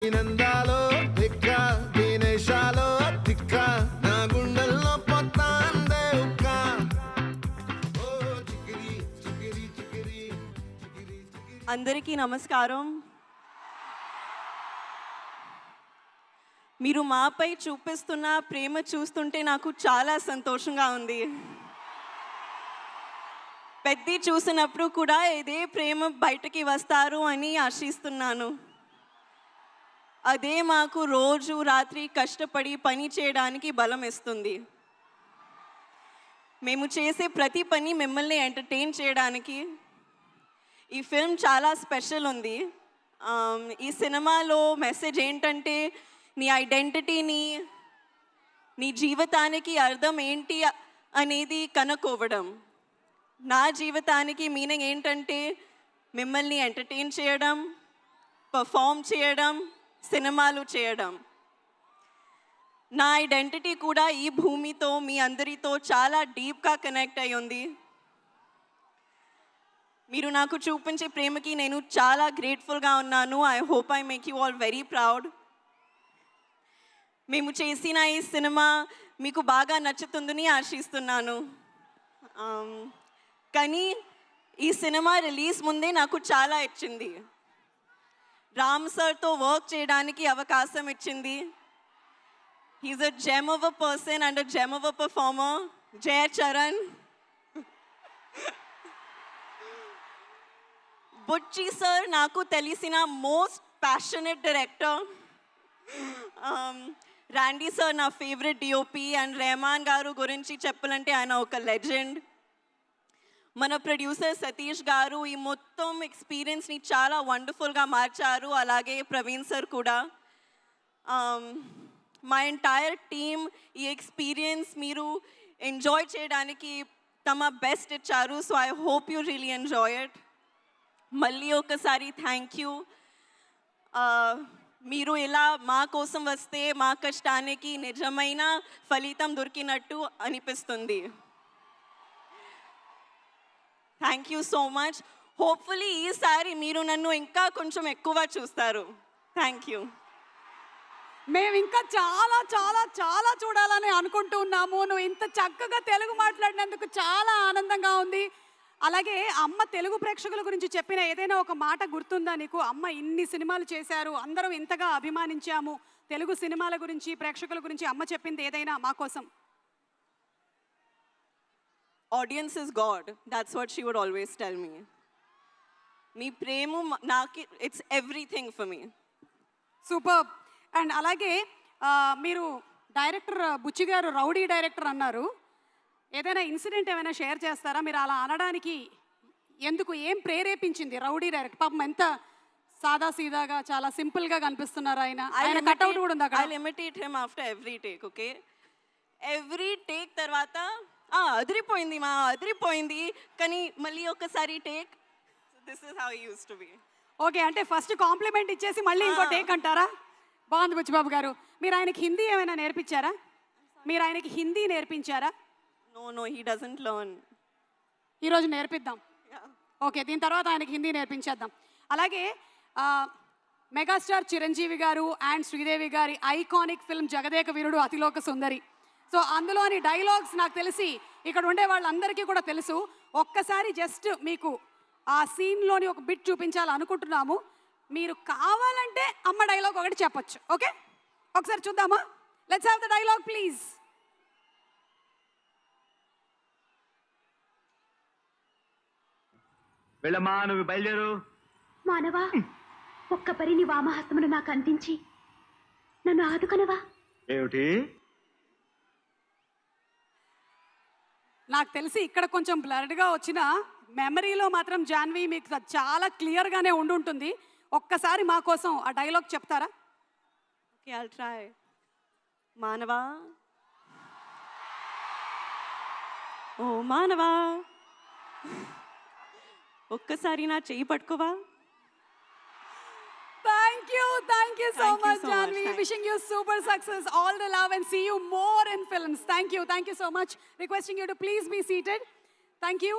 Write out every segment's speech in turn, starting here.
నందాలో తిక్క దినేశాలో తిక్క నా గుండెల్లో పొత్తాందే ఉక్క ఓ చికిరి చికిరి చికిరి చికిరి చికిరి. అందరికీ నమస్కారం. మీరు మాపై చూపిస్తున్న ప్రేమ చూస్తుంటే నాకు చాలా సంతోషంగా ఉంది. పెద్ది చూసినప్పుడు కూడా ఇదే ప్రేమ బయటకి వస్తారు అని ఆశిస్తున్నాను. అదే మాకు రోజు రాత్రి కష్టపడి పని చేయడానికి బలం ఇస్తుంది. మేము చేసే ప్రతి పని మిమ్మల్ని ఎంటర్టైన్ చేయడానికి. ఈ ఫిల్మ్ చాలా స్పెషల్ ఉంది. ఈ సినిమాలో మెసేజ్ ఏంటంటే నీ ఐడెంటిటీని, నీ జీవితానికి అర్థం ఏంటి అనేది కనుక్కోవడం. నా జీవితానికి మీనింగ్ ఏంటంటే మిమ్మల్ని ఎంటర్టైన్ చేయడం, పర్ఫామ్ చేయడం, సినిమాలు చేయడం. నా ఐడెంటిటీ కూడా ఈ భూమితో మీ అందరితో చాలా డీప్గా కనెక్ట్ అయి ఉంది. మీరు నాకు చూపించే ప్రేమకి నేను చాలా గ్రేట్ఫుల్గా ఉన్నాను. I hope I make you all very proud. మేము చేసిన ఈ సినిమా మీకు బాగా నచ్చుతుందని ఆశిస్తున్నాను. కానీ ఈ సినిమా రిలీజ్ ముందే నాకు చాలా ఇచ్చింది. రామ్ సార్తో వర్క్ చేయడానికి అవకాశం ఇచ్చింది. He is a gem of a person and a gem of a performer. Jaya Charan. Buchi sir నాకు తెలిసిన most passionate director. Randy sir నా ఫేవరెట్ డిఓపి. అండ్ రెహమాన్ గారు గురించి చెప్పాలంటే ఆయన ఒక లెజెండ్. మన ప్రొడ్యూసర్ సతీష్ గారు ఈ మొత్తం ఎక్స్పీరియన్స్ని చాలా వండర్ఫుల్గా మార్చారు. అలాగే ప్రవీణ్ సార్ కూడా. మా ఎంటైర్ టీమ్ ఈ ఎక్స్పీరియన్స్ మీరు ఎంజాయ్ చేయడానికి తమ బెస్ట్ ఇచ్చారు. So I hope you really enjoy it. మళ్ళీ ఒకసారి థ్యాంక్ యూ. మీరు ఇలా మా కోసం వస్తే మా కష్టానికి నిజమైన ఫలితం దొరికినట్టు అనిపిస్తుంది. Thank you so much. Hopefully ఈసారి మీరు నన్ను ఇంకా కొంచెం ఎక్కువ చూస్తారు. Thank you. మేము ఇంకా చాలా చాలా చాలా చూడాలని అనుకుంటూ ఉన్నాము. నువ్వు ఇంత చక్కగా తెలుగు మాట్లాడినందుకు చాలా ఆనందంగా ఉంది. అలాగే అమ్మ తెలుగు ప్రేక్షకుల గురించి చెప్పిన ఏదైనా ఒక మాట గుర్తుందా నీకు? అమ్మ ఇన్ని సినిమాలు చేశారు, అందరం ఇంతగా అభిమానించాము, తెలుగు సినిమాల గురించి ప్రేక్షకుల గురించి అమ్మ చెప్పింది ఏదైనా మా కోసం? Audience is God. That's what she would always tell me. మీ ప్రేమ నాకు it's everything for me. Super. And అలాగే మీరు డైరెక్టర్ బుచ్చి గారు రౌడీ డైరెక్టర్ అన్నారు. ఏదైనా ఇన్సిడెంట్ ఏమైనా షేర్ చేస్తారా? మీరు అలా అనడానికి ఎందుకు, ఏం ప్రేరేపించింది? రౌడీ డైరెక్టర్ పాపం ఎంత సాదా సీదాగా చాలా సింపుల్గా కనిపిస్తున్నారు. ఆయన కట్అవుట్ కూడా ఉంది అక్కడ. I imitate him after every take. Okay, every take తర్వాత అదిరిపోయింది కానీ మళ్ళీ ఒకసారి take. This is how use to be. Okay, అంటే ఫస్ట్ కాంప్లిమెంట్ ఇచ్చేసి మళ్ళీ ఇంకో టేక్ అంటారా? బాగుంది బుచ్చిబాబు గారు. మీరు ఆయనకి హిందీ ఏమైనా నేర్పించారా? మీరు ఆయనకి హిందీ నేర్పించారా? No he doesn't learn. ఈరోజు నేర్పిద్దాం. ఓకే, దీని తర్వాత ఆయనకి హిందీ నేర్పించేద్దాం. అలాగే మెగాస్టార్ చిరంజీవి గారు అండ్ శ్రీదేవి గారి iconic film Jagadeka Veerudu Athiloka Sundari. So అందులోని డైలాగ్స్ నాకు తెలిసి ఇక్కడ ఉండే వాళ్ళందరికీ కూడా తెలుసు. ఒక్కసారి జస్ట్ మీకు ఆ సీన్లోని ఒక బిట్ చూపించాలనుకుంటున్నాము. మీరు కావాలంటే అమ్మ డైలాగ్ ఒకటి చెప్పొచ్చు. ఓకే, ఒకసారి చూద్దామా? Let's have the dialogue please. వెళ్ళమ్మా, నువ్వు బయలుదేరు. మానవా, ఒక్క పరి నీ వామహస్తమును నాకు అందించి నన్ను ఆదుకొనవా? ఏమిటి? నాకు తెలిసి ఇక్కడ కొంచెం బ్లర్డ్గా వచ్చిన మెమరీలో మాత్రం జాన్వి మీకు చాలా క్లియర్గానే ఉండుంటుంది. ఒక్కసారి మా కోసం ఆ డైలాగ్ చెప్తారా? Okay, I'll try. మానవా, ఓ మానవా, ఒక్కసారి నా చెయ్యి పట్టుకోవా? Thank you so much, Janvi. Thank Wishing you super success, all the love, and see you more in films. Thank you so much. Requesting you to please be seated. Thank you.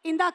ఇందాక